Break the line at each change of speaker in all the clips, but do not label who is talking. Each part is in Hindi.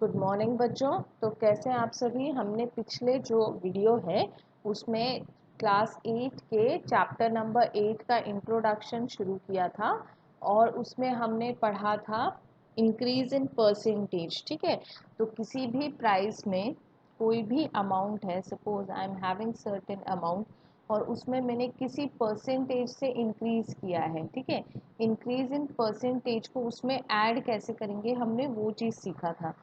गुड मॉर्निंग बच्चों। तो कैसे हैं आप सभी। हमने पिछले जो वीडियो है उसमें क्लास 8 के चैप्टर नंबर 8 का इंट्रोडक्शन शुरू किया था और उसमें हमने पढ़ा था इंक्रीज इन परसेंटेज। ठीक है, तो किसी भी प्राइस में कोई भी अमाउंट है, suppose I am having certain amount और उसमें मैंने किसी परसेंटेज से इंक्रीज किया है। ठीक है, इंक्रीज इन परसेंटेज को उसमें ऐड कैसे करेंगे हमने वो चीज़ सीखा था।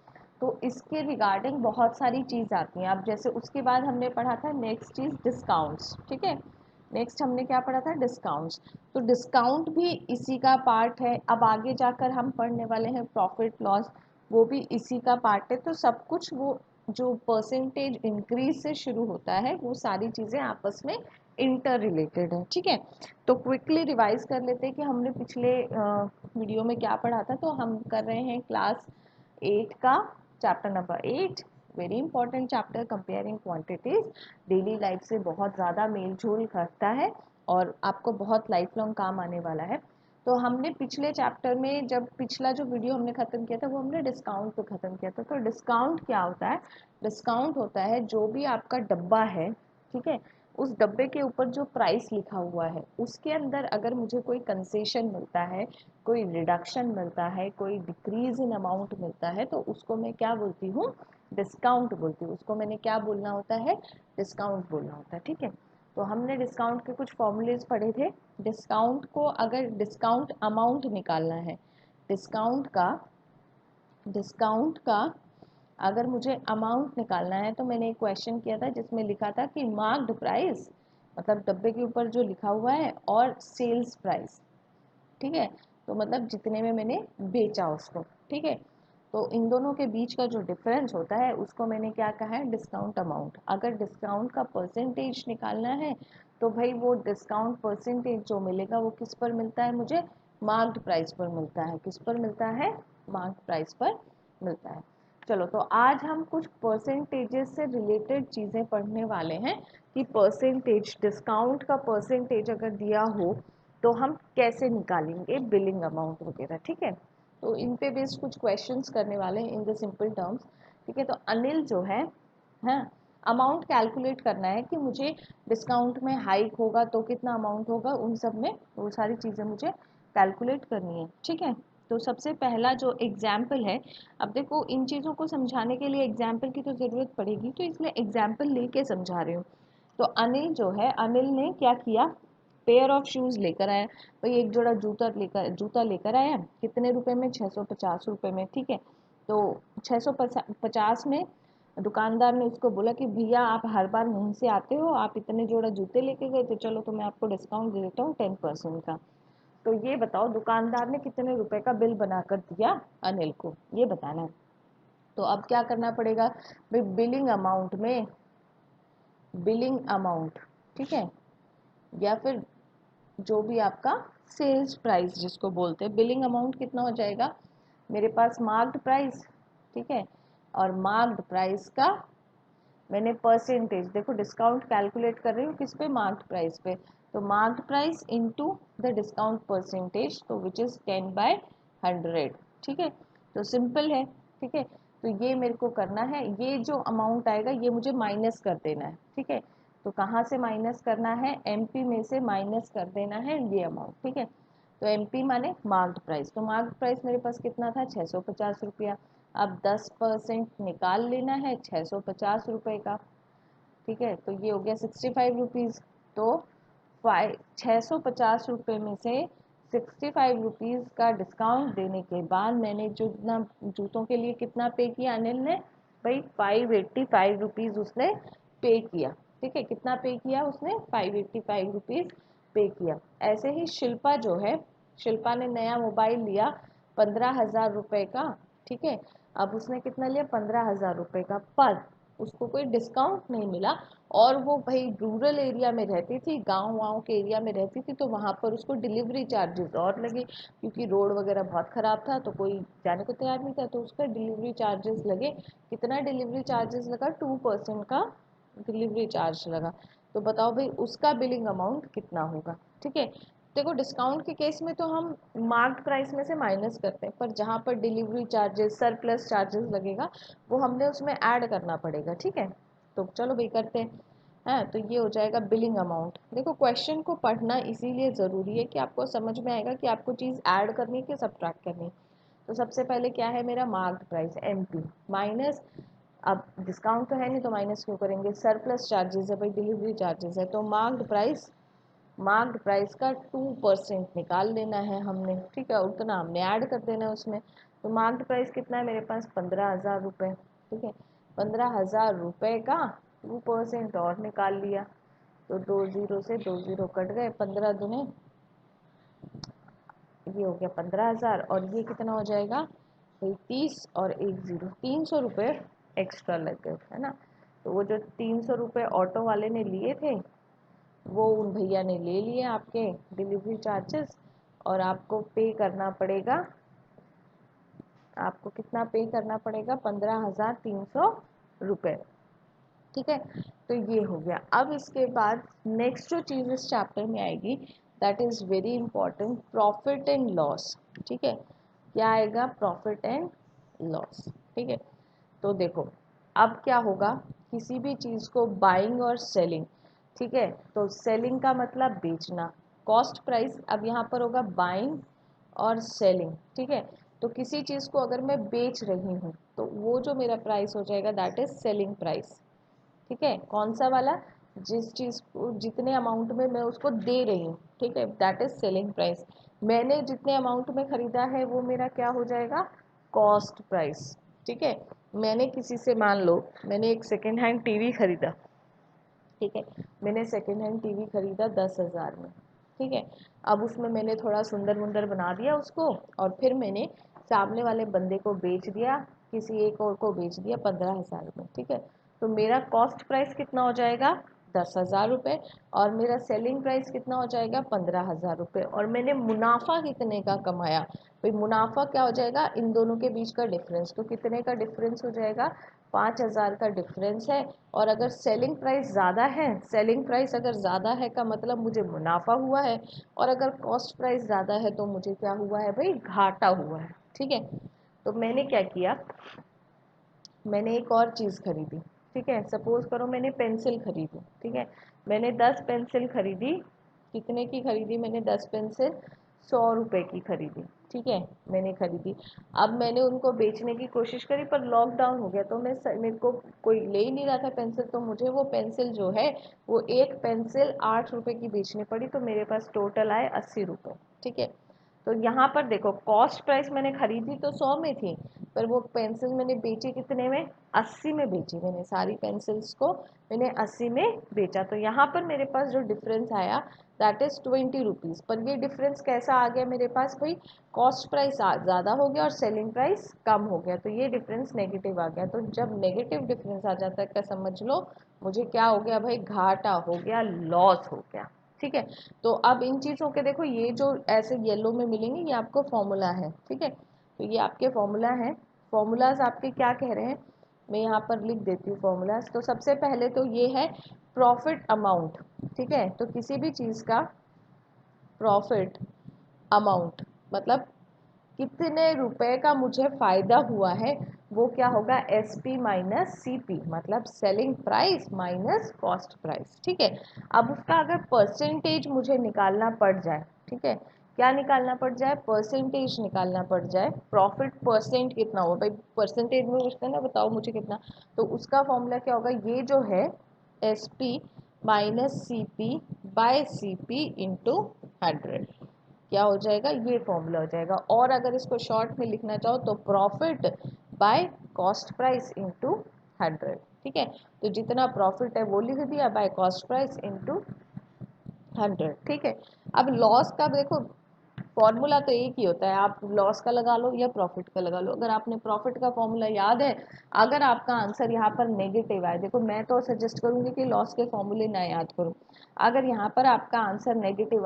तो इसके रिगार्डिंग बहुत सारी चीज़ आती हैं। अब जैसे उसके बाद हमने पढ़ा था नेक्स्ट चीज़ डिस्काउंट्स। ठीक है, नेक्स्ट हमने क्या पढ़ा था, डिस्काउंट्स। तो डिस्काउंट भी इसी का पार्ट है। अब आगे जाकर हम पढ़ने वाले हैं प्रॉफिट लॉस, वो भी इसी का पार्ट है। तो सब कुछ वो जो परसेंटेज इंक्रीज से शुरू होता है वो सारी चीज़ें आपस में इंटर रिलेटेड है। ठीक है, तो क्विकली रिवाइज कर लेते हैं कि हमने पिछले वीडियो में क्या पढ़ा था। तो हम कर रहे हैं क्लास 8 का chapter number 8, very important chapter, comparing quantities. Daily life से बहुत ज़्यादा मेल जोल करता है और आपको बहुत लाइफ लॉन्ग काम आने वाला है। तो हमने पिछले चैप्टर में जब पिछला जो वीडियो हमने ख़त्म किया था वो हमने डिस्काउंट पे ख़त्म किया था। तो डिस्काउंट क्या होता है, डिस्काउंट होता है जो भी आपका डब्बा है, ठीक है, उस डब्बे के ऊपर जो प्राइस लिखा हुआ है उसके अंदर अगर मुझे कोई कंसेशन मिलता है, कोई रिडक्शन मिलता है, कोई डिक्रीज इन अमाउंट मिलता है, तो उसको मैं क्या बोलती हूँ, डिस्काउंट बोलती हूँ। उसको मैंने क्या बोलना होता है, डिस्काउंट बोलना होता है। ठीक है, तो हमने डिस्काउंट के कुछ फॉर्मूलेज पढ़े थे। डिस्काउंट को अगर डिस्काउंट अमाउंट निकालना है, डिस्काउंट का अगर मुझे अमाउंट निकालना है तो मैंने एक क्वेश्चन किया था जिसमें लिखा था कि मार्क्ड प्राइस, मतलब डब्बे के ऊपर जो लिखा हुआ है, और सेल्स प्राइस। ठीक है, तो मतलब जितने में मैंने बेचा उसको। ठीक है, तो इन दोनों के बीच का जो डिफरेंस होता है उसको मैंने क्या कहा है, डिस्काउंट अमाउंट। अगर डिस्काउंट का परसेंटेज निकालना है तो भाई वो डिस्काउंट परसेंटेज जो मिलेगा वो किस पर मिलता है, मुझे मार्क्ड प्राइस पर मिलता है। किस पर मिलता है, मार्क्ड प्राइस पर मिलता है। चलो, तो आज हम कुछ परसेंटेजेस से रिलेटेड चीज़ें पढ़ने वाले हैं कि परसेंटेज, डिस्काउंट का परसेंटेज अगर दिया हो तो हम कैसे निकालेंगे बिलिंग अमाउंट वगैरह। ठीक है, तो इन पे बेस्ड कुछ क्वेश्चंस करने वाले हैं इन द सिंपल टर्म्स। ठीक है, तो अनिल जो है, हाँ, अमाउंट कैलकुलेट करना है कि मुझे डिस्काउंट में हाइक होगा तो कितना अमाउंट होगा, उन सब में वो सारी चीज़ें मुझे कैलकुलेट करनी है। ठीक है, तो सबसे पहला जो एग्जाम्पल है, अब देखो इन चीज़ों को समझाने के लिए एग्जाम्पल की तो ज़रूरत पड़ेगी, तो इसलिए एग्जाम्पल लेके समझा रही हूँ। तो अनिल जो है, अनिल ने क्या किया, पेयर ऑफ शूज़ लेकर आया। भाई एक जोड़ा जूता लेकर आया, कितने रुपए में, 650 रुपये में। ठीक है, तो 650 में दुकानदार ने उसको बोला कि भैया आप हर बार यहीं से आते हो, आप इतने जोड़ा जूते लेके गए, तो चलो तो मैं आपको डिस्काउंट दे देता हूँ 10% का। तो ये बताओ दुकानदार ने कितने रुपए का बिल बनाकर दिया अनिल को, ये बताना है। तो अब क्या करना पड़ेगा भाई, बिलिंग अमाउंट, ठीक है, या फिर जो भी आपका सेल्स प्राइस जिसको बोलते हैं, बिलिंग अमाउंट कितना हो जाएगा, मेरे पास मार्क्ड प्राइस, ठीक है, और मार्क्ड प्राइस का मैंने परसेंटेज, देखो डिस्काउंट कैलकुलेट कर रही हूँ किस पे, मार्क्ड प्राइस पे, तो marked price into the discount percentage, तो विच इज़ 10/100। ठीक है, तो सिंपल है। ठीक है, तो ये मेरे को करना है, ये जो अमाउंट आएगा ये मुझे माइनस कर देना है। ठीक है, तो कहाँ से माइनस करना है, एमपी में से माइनस कर देना है ये अमाउंट। ठीक है, तो एमपी माने मार्क्ड प्राइस, तो मार्क्ड प्राइस मेरे पास कितना था, 650 रुपया। अब 10% निकाल लेना है 650 रुपये का। ठीक है, तो ये हो गया 65 रुपीज़। तो 650 रुपये में से 65 रुपीज़ का डिस्काउंट देने के बाद मैंने जो ना जूतों के लिए कितना पे किया अनिल ने, भाई 585 उसने पे किया। ठीक है, कितना पे किया उसने, 585 पे किया। ऐसे ही शिल्पा जो है, शिल्पा ने नया मोबाइल लिया 15,000 का। ठीक है, अब उसने कितना लिया, 15,000 का, पर उसको कोई डिस्काउंट नहीं मिला। और वो भाई रूरल एरिया में रहती थी, गांव के एरिया में रहती थी, तो वहाँ पर उसको डिलीवरी चार्जेस और लगे, क्योंकि रोड वगैरह बहुत ख़राब था तो कोई जाने को तैयार नहीं था, तो उसका डिलीवरी चार्जेस लगे। कितना डिलीवरी चार्जेस लगा, 2% का डिलीवरी चार्ज लगा। तो बताओ भाई उसका बिलिंग अमाउंट कितना होगा। ठीक है, देखो डिस्काउंट के केस में तो हम मार्क्ड प्राइस में से माइनस करते हैं, पर जहाँ पर डिलीवरी चार्जेस सरप्लस चार्जेस लगेगा वो हमने उसमें ऐड करना पड़ेगा, ठीक है। तो चलो भाई करते हैं। हाँ, तो ये हो जाएगा बिलिंग अमाउंट। देखो क्वेश्चन को पढ़ना इसीलिए ज़रूरी है कि आपको समझ में आएगा कि आपको चीज़ ऐड करनी है कि सब्ट्रैक्ट करनी है। तो सबसे पहले क्या है मेरा मार्क्ड प्राइस MP माइनस, अब डिस्काउंट तो है नहीं तो माइनस क्यों करेंगे, सरप्लस चार्जेस है भाई, डिलीवरी चार्जेस है, तो मार्क्ड प्राइस का 2% निकाल लेना है हमने, ठीक है, उतना हमने ऐड कर देना है उसमें। तो मार्क्ड प्राइस कितना है मेरे पास 15,000 रुपये, ठीक है। 15,000 रुपये का 2% और निकाल लिया, तो 2 0 से 2 0 कट गए, 15 दूने ये हो गया 15,000, और ये कितना हो जाएगा भाई 30 और 1 0 300 रुपये एक्स्ट्रा लग गए, है ना। तो वो जो 300 रुपये ऑटो वाले ने लिए थे वो उन भैया ने ले लिए आपके डिलीवरी चार्जेस, और आपको पे करना पड़ेगा, आपको कितना पे करना पड़ेगा 15,300 रुपये, ठीक है। तो ये हो गया। अब इसके बाद नेक्स्ट जो चीज़ इस चैप्टर में आएगी that is very important, profit and loss, ठीक है। क्या आएगा प्रॉफिट एंड लॉस, ठीक है। तो देखो अब क्या होगा, किसी भी चीज़ को बाइंग और सेलिंग, ठीक है, तो सेलिंग का मतलब बेचना, कॉस्ट प्राइस, अब यहाँ पर होगा बाइंग और सेलिंग, ठीक है। तो किसी चीज़ को अगर मैं बेच रही हूँ तो वो जो मेरा प्राइस हो जाएगा दैट इज़ सेलिंग प्राइस, ठीक है। कौन सा वाला, जिस चीज़ को जितने अमाउंट में मैं उसको दे रही हूँ, ठीक है, दैट इज सेलिंग प्राइस। मैंने जितने अमाउंट में ख़रीदा है वो मेरा क्या हो जाएगा कॉस्ट प्राइस, ठीक है। मैंने किसी से मान लो मैंने एक सेकेंड हैंड टीवी ख़रीदा, ठीक है, मैंने सेकेंड हैंड टीवी ख़रीदा 10,000 में, ठीक है। अब उसमें मैंने थोड़ा सुंदर वुंदर बना दिया उसको, और फिर मैंने सामने वाले बंदे को बेच दिया, किसी एक और को बेच दिया 15,000 में, ठीक है। तो मेरा कॉस्ट प्राइस कितना हो जाएगा 10,000 रुपये, और मेरा सेलिंग प्राइस कितना हो जाएगा 15,000 रुपये, और मैंने मुनाफा कितने का कमाया भाई, मुनाफा क्या हो जाएगा इन दोनों के बीच का डिफरेंस, तो कितने का डिफरेंस हो जाएगा 5,000 का डिफरेंस है। और अगर सेलिंग प्राइस ज़्यादा है, सेलिंग प्राइस अगर ज़्यादा है का मतलब मुझे मुनाफा हुआ है, और अगर कॉस्ट प्राइस ज़्यादा है तो मुझे क्या हुआ है भाई घाटा हुआ है, ठीक है। तो मैंने क्या किया, मैंने एक और चीज़ खरीदी, ठीक है, सपोज करो मैंने पेंसिल खरीदी, ठीक है, मैंने 10 पेंसिल खरीदी, कितने की खरीदी मैंने 10 पेंसिल 100 रुपये की खरीदी, ठीक है, मैंने खरीदी। अब मैंने उनको बेचने की कोशिश करी पर लॉकडाउन हो गया, तो मेरे को कोई ले ही नहीं रहा था पेंसिल, तो मुझे वो पेंसिल जो है वो एक पेंसिल 8 रुपये की बेचनी पड़ी, तो मेरे पास टोटल आए 80 रुपये, ठीक है। तो यहाँ पर देखो कॉस्ट प्राइस मैंने खरीदी तो 100 में थी, पर वो पेंसिल मैंने बेची कितने में 80 में बेची, मैंने सारी पेंसिल्स को मैंने 80 में बेचा। तो यहाँ पर मेरे पास जो डिफरेंस आया दैट इज़ 20 रुपीज़, पर ये डिफरेंस कैसा आ गया मेरे पास भाई, कॉस्ट प्राइस ज़्यादा हो गया और सेलिंग प्राइस कम हो गया, तो ये डिफरेंस नेगेटिव आ गया। तो जब नेगेटिव डिफरेंस आ जाता है क्या समझ लो मुझे क्या हो गया भाई घाटा हो गया, लॉस हो गया, ठीक है। तो अब इन चीज़ों के देखो ये जो ऐसे येलो में मिलेंगे ये आपको फॉर्मूला है, ठीक है। तो ये आपके फॉर्मूला है, फॉर्मूलाज आपके क्या कह रहे हैं मैं यहाँ पर लिख देती हूँ फॉर्मूलाज। तो सबसे पहले तो ये है प्रॉफिट अमाउंट, ठीक है, तो किसी भी चीज़ का प्रॉफिट अमाउंट मतलब कितने रुपए का मुझे फ़ायदा हुआ है वो क्या होगा SP माइनस CP, मतलब selling price minus cost price, ठीक है। अब उसका अगर परसेंटेज मुझे निकालना पड़ जाए, ठीक है, क्या निकालना पड़ जाए परसेंटेज निकालना पड़ जाए, प्रॉफिट परसेंट कितना होगा भाई, परसेंटेज में पूछते हैं ना बताओ मुझे कितना, तो उसका फॉर्मूला क्या होगा, ये जो है SP minus CP by CP into 100, क्या हो जाएगा ये फॉर्मूला हो जाएगा। और अगर इसको शॉर्ट में लिखना चाहो तो profit by cost price into 100, ठीक है। तो जितना प्रॉफिट है वो लिख दिया बाय कॉस्ट प्राइस इनटू 100, ठीक है। अब लॉस का देखो फॉर्मूला तो एक ही होता है, आप लॉस का लगा लो या प्रॉफिट का लगा लो। अगर आपने प्रॉफिट का फॉर्मूला याद है, अगर आपका आंसर यहाँ पर नेगेटिव आए, देखो मैं तो सजेस्ट करूँगी कि लॉस के फॉर्मूले ना याद करो, अगर यहाँ पर आपका आंसर नेगेटिव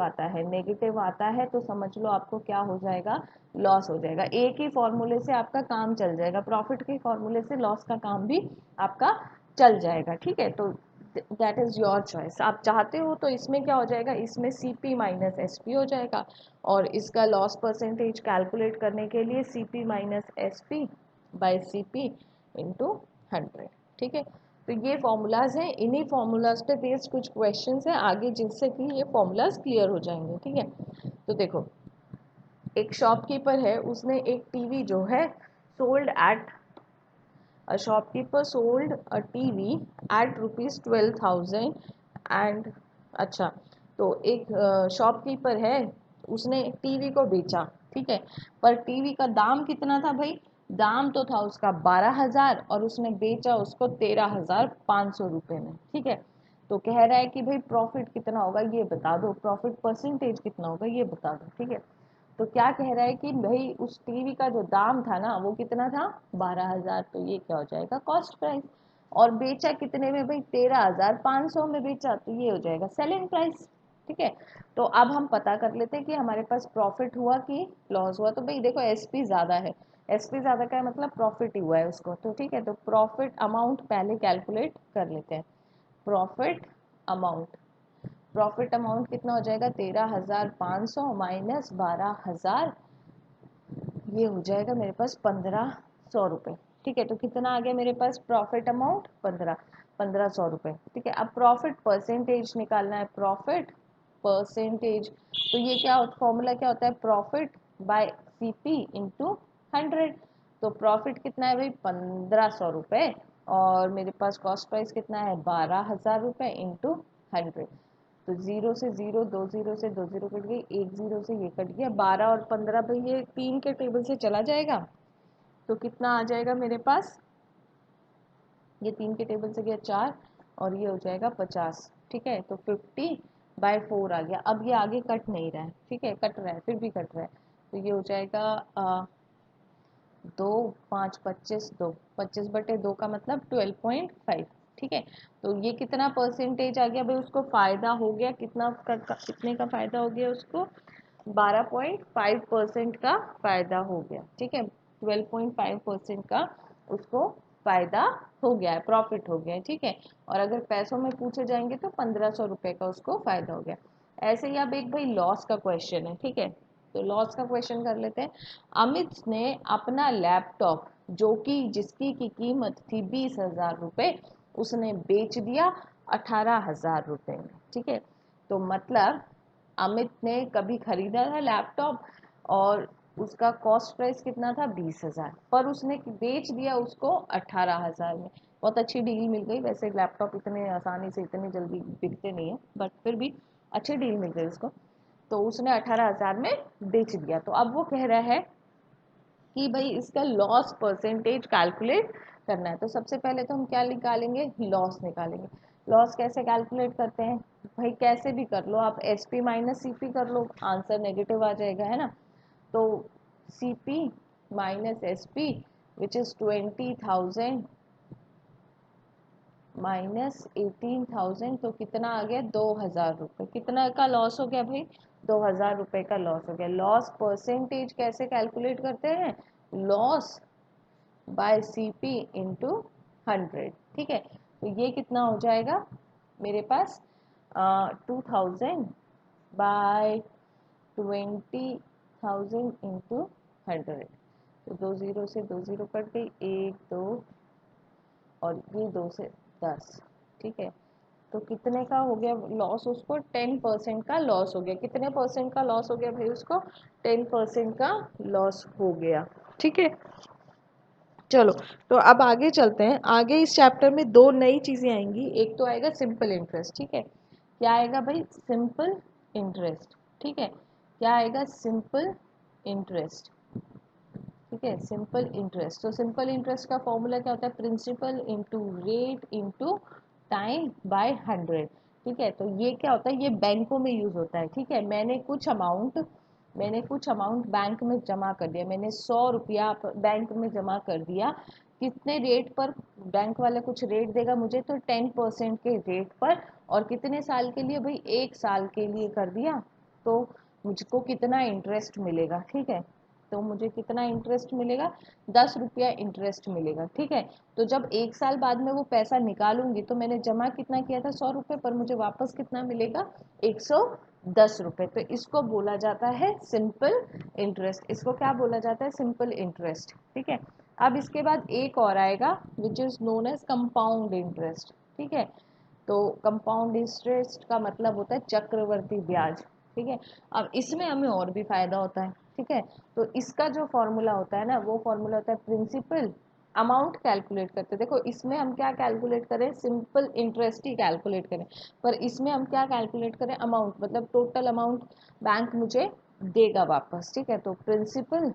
आता है तो समझ लो आपको क्या हो जाएगा लॉस हो जाएगा। एक ही फॉर्मूले से आपका काम चल जाएगा, प्रॉफिट के फॉर्मूले से लॉस का काम भी आपका चल जाएगा, ठीक है। तो दैट इज़ योर चॉइस। आप चाहते हो तो इसमें क्या हो जाएगा, इसमें CP माइनस SP हो जाएगा, और इसका लॉस परसेंटेज कैलकुलेट करने के लिए CP minus SP by CP into 100। ठीक है, तो ये फॉर्मूलाज हैं, इन्हीं फॉर्मूलाज पे बेस्ड कुछ क्वेश्चंस हैं आगे जिससे कि ये फॉर्मूलाज क्लियर हो जाएंगे। ठीक है, तो देखो एक शॉपकीपर है, उसने एक टीवी जो है sold at A shopkeeper sold a TV at rupees 12,000 and अच्छा, तो एक शॉपकीपर है, उसने टीवी को बेचा। ठीक है, पर टीवी का दाम कितना था भाई, दाम तो था उसका 12,000 और उसने बेचा उसको 13,500 रुपये में। ठीक है, तो कह रहा है कि भाई प्रॉफिट कितना होगा ये बता दो, प्रॉफिट परसेंटेज कितना होगा ये बता दो। ठीक है, तो क्या कह रहा है कि भाई उस टीवी का जो दाम था ना वो कितना था 12,000, तो ये क्या हो जाएगा कॉस्ट प्राइस, और बेचा कितने में भाई 13,500 में बेचा, तो ये हो जाएगा सेलिंग प्राइस। ठीक है, तो अब हम पता कर लेते हैं कि हमारे पास प्रॉफिट हुआ कि लॉस हुआ। तो भाई देखो SP ज़्यादा है, SP ज़्यादा का मतलब प्रॉफिट ही हुआ है उसको। तो ठीक है, तो प्रॉफिट अमाउंट पहले कैलकुलेट कर लेते हैं। प्रॉफिट अमाउंट, प्रॉफिट अमाउंट कितना हो जाएगा 13,500 माइनस 12,000, ये हो जाएगा मेरे पास 1,500 रुपये। ठीक है, तो कितना आ गया मेरे पास प्रॉफिट अमाउंट 1,500 रुपये। ठीक है, अब प्रॉफिट परसेंटेज निकालना है, प्रॉफिट परसेंटेज, तो ये क्या फॉर्मूला क्या होता है, प्रॉफिट बाय CP इंटू 100। तो प्रॉफिट कितना है भाई 1,500 रुपये, और मेरे पास कॉस्ट प्राइस कितना है 12,000 रुपये इंटू 100। तो 0 से 0, 2 0 से 2 0 कट गई, 1 0 से ये कट गया, 12 और 15 भाई ये 3 के टेबल से चला जाएगा, तो कितना आ जाएगा मेरे पास, ये 3 के टेबल से गया 4, और ये हो जाएगा 50। ठीक है, तो 50/4 आ गया। अब ये आगे कट नहीं रहा है, ठीक है, कट रहा है फिर भी कट रहा है, तो ये हो जाएगा 2 5 25, 2 25/2 का मतलब 12.5। ठीक है, तो ये कितना परसेंटेज आ गया भाई, उसको फायदा हो गया कितना कितने का फायदा हो गया उसको, 12.5% का फायदा हो गया। ठीक है, 12.5% का उसको फायदा हो गया है, प्रॉफिट हो गया है। ठीक है, और अगर पैसों में पूछे जाएंगे तो 1,500 रुपये का उसको फायदा हो गया। ऐसे ही अब एक भाई लॉस का क्वेश्चन है। ठीक है, तो लॉस का क्वेश्चन कर लेते हैं। अमित ने अपना लैपटॉप जो कि जिसकी की कीमत थी 20,000 रुपये, उसने बेच दिया 18,000 रुपये में। ठीक है, तो मतलब अमित ने कभी खरीदा था लैपटॉप और उसका कॉस्ट प्राइस कितना था 20,000, पर उसने बेच दिया उसको 18,000 में। बहुत अच्छी डील मिल गई, वैसे लैपटॉप इतने आसानी से इतने जल्दी बिकते नहीं है, बट फिर भी अच्छी डील मिल गई उसको, तो उसने 18,000 में बेच दिया। तो अब वो कह रहा है कि भाई इसका लॉस परसेंटेज कैलकुलेट करना है। तो सबसे पहले तो हम क्या निकालेंगे, लॉस निकालेंगे। लॉस कैसे कैलकुलेट करते हैं भाई, कैसे भी कर लो आप, SP माइनस CP कर लो, आंसर नेगेटिव आ जाएगा, है ना। तो CP minus SP which is 20,000 minus 18,000, तो कितना आ गया 2,000 रुपये। कितना का लॉस हो गया भाई, 2,000 रुपये का लॉस हो गया। लॉस परसेंटेज कैसे कैलकुलेट करते हैं, लॉस बाय CP इंटू 100। ठीक है, तो ये कितना हो जाएगा मेरे पास 2,000 बाय 20,000 इंटू 100। तो 2 0 से 2 0 कट गई, 1 2, और ये 2 से 10। ठीक है, तो कितने का हो गया लॉस, उसको 10% का लॉस हो गया। कितने परसेंट का लॉस हो गया भाई उसको, 10% का लॉस हो गया। ठीक है, चलो तो अब आगे चलते हैं। आगे इस चैप्टर में 2 नई चीज़ें आएंगी। एक तो आएगा सिंपल इंटरेस्ट। ठीक है, क्या आएगा भाई, सिंपल इंटरेस्ट। ठीक है, क्या आएगा, सिंपल इंटरेस्ट। ठीक है, सिंपल इंटरेस्ट। तो सिंपल इंटरेस्ट का फॉर्मूला क्या होता है, principal into rate into time by 100। ठीक है, तो ये क्या होता है, ये बैंकों में यूज़ होता है। ठीक है, मैंने कुछ अमाउंट बैंक में जमा कर दिया, मैंने 100 रुपया बैंक में जमा कर दिया, कितने रेट पर, बैंक वाला कुछ रेट देगा मुझे, तो 10% के रेट पर, और कितने साल के लिए भाई, 1 साल के लिए कर दिया, तो मुझको कितना इंटरेस्ट मिलेगा। ठीक है, तो मुझे कितना इंटरेस्ट मिलेगा, 10 रुपया इंटरेस्ट मिलेगा। ठीक है, तो जब 1 साल बाद में वो पैसा निकालूंगी तो मैंने जमा कितना किया था, 100 रुपये, पर मुझे वापस कितना मिलेगा, 110 रुपये। तो इसको बोला जाता है सिंपल इंटरेस्ट। इसको क्या बोला जाता है, सिंपल इंटरेस्ट। ठीक है, अब इसके बाद एक और आएगा which is known as compound interest. ठीक है, तो कंपाउंड इंटरेस्ट का मतलब होता है चक्रवर्ती ब्याज। ठीक है, अब इसमें हमें और भी फायदा होता है। ठीक है, तो इसका जो फॉर्मूला होता है ना, वो फॉर्मूला होता है प्रिंसिपल अमाउंट कैलकुलेट करते हैं। देखो इसमें हम क्या कैलकुलेट करें, सिंपल इंटरेस्ट ही कैलकुलेट करें, पर इसमें हम क्या कैलकुलेट करें, अमाउंट, मतलब टोटल अमाउंट बैंक मुझे देगा वापस। ठीक है, तो प्रिंसिपल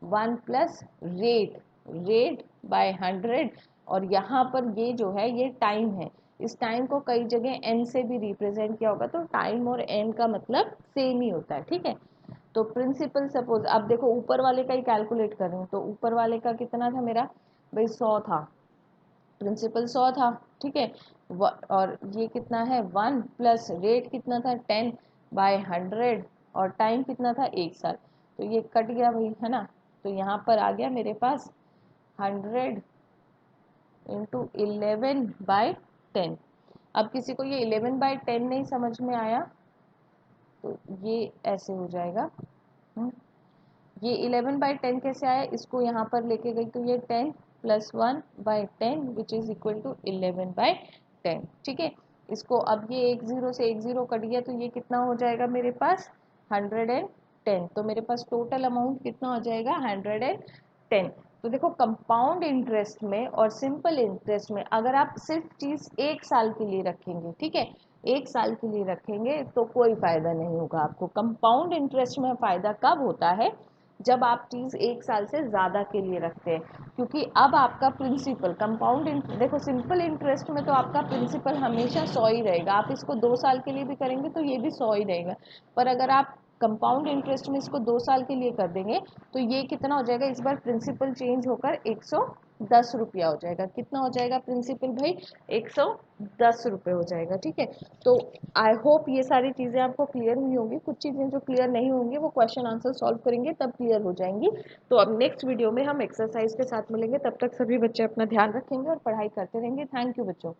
1 प्लस रेट बाय 100, और यहाँ पर ये जो है ये टाइम है। इस टाइम को कई जगह एन से भी रिप्रेजेंट किया होगा, तो टाइम और एन का मतलब सेम ही होता है। ठीक है, तो प्रिंसिपल सपोज अब देखो ऊपर वाले का ही कैलकुलेट कर रही हूँ, तो ऊपर वाले का कितना था मेरा भाई, 100 था, प्रिंसिपल 100 था। ठीक है, और ये कितना है 1 प्लस रेट कितना था 10 बाय 100, और टाइम कितना था 1 साल। तो ये कट गया भाई, है ना, तो यहाँ पर आ गया मेरे पास 100 इंटू 11/10। अब किसी को ये 11/10 नहीं समझ में आया तो ये ऐसे हो जाएगा। हम्म, ये 11/10 कैसे आया, इसको यहाँ पर लेके गई तो ये 10 plus 1/10 which is equal to 11/10। ठीक है, इसको अब ये एक जीरो से एक जीरो कट गया, तो ये कितना हो जाएगा मेरे पास 110। तो मेरे पास टोटल अमाउंट कितना हो जाएगा 110। तो देखो कंपाउंड इंटरेस्ट में और सिंपल इंटरेस्ट में अगर आप सिर्फ चीज़ 1 साल के लिए रखेंगे, ठीक है, 1 साल के लिए रखेंगे तो कोई फ़ायदा नहीं होगा आपको। कंपाउंड इंटरेस्ट में फ़ायदा कब होता है, जब आप चीज़ 1 साल से ज़्यादा के लिए रखते हैं, क्योंकि अब आपका प्रिंसिपल कंपाउंड देखो सिंपल इंटरेस्ट में तो आपका प्रिंसिपल हमेशा 100 ही रहेगा, आप इसको 2 साल के लिए भी करेंगे तो ये भी 100 ही रहेगा। पर अगर आप कंपाउंड इंटरेस्ट में इसको 2 साल के लिए कर देंगे तो ये कितना हो जाएगा, इस बार प्रिंसिपल चेंज होकर 110 रुपया हो जाएगा। कितना हो जाएगा प्रिंसिपल भाई, 110 रुपये हो जाएगा। ठीक है, तो आई होप ये सारी चीज़ें आपको क्लियर हुई होंगी। कुछ चीज़ें जो क्लियर नहीं होंगी वो क्वेश्चन आंसर सॉल्व करेंगे तब क्लियर हो जाएंगी। तो अब नेक्स्ट वीडियो में हम एक्सरसाइज के साथ मिलेंगे, तब तक सभी बच्चे अपना ध्यान रखेंगे और पढ़ाई करते रहेंगे। थैंक यू बच्चों।